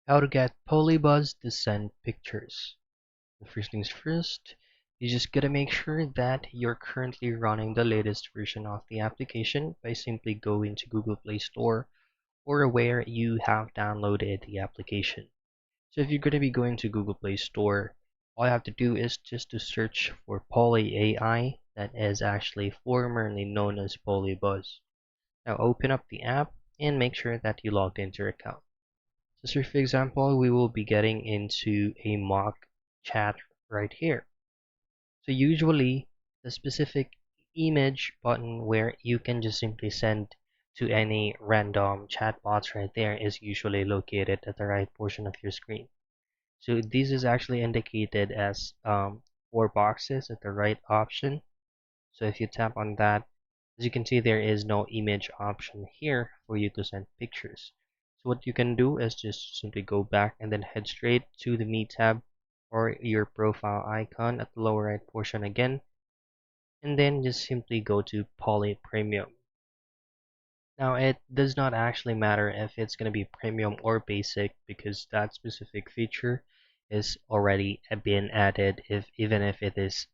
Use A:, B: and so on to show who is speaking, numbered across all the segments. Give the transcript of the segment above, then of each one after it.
A: How to get Polybuzz to send pictures. First things first, you just gotta make sure that you're currently running the latest version of the application by simply going to Google Play Store or where you have downloaded the application. So if you're gonna be going to Google Play Store, all you have to do is just to search for Poly AI, that is actually formerly known as Polybuzz. Now open up the app and make sure that you logged into your account. So for example, we will be getting into a mock chat right here. So usually the specific image button where you can just simply send to any random chatbots right there is usually located at the right portion of your screen. So this is actually indicated as four boxes at the right option. So if you tap on that, as you can see, there is no image option here for you to send pictures. So what you can do is just simply go back and then head straight to the Me tab or your profile icon at the lower right portion again, and then just simply go to Poly Premium. Now it does not actually matter if it's going to be premium or basic because that specific feature is already been added even if it is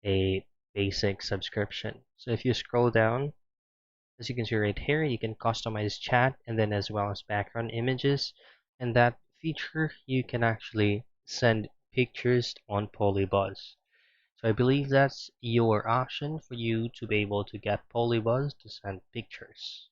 A: a basic subscription. So if you scroll down, as you can see right here, you can customize chat and then as well as background images. And that feature, you can actually send pictures on Polybuzz. So I believe that's your option for you to be able to get Polybuzz to send pictures.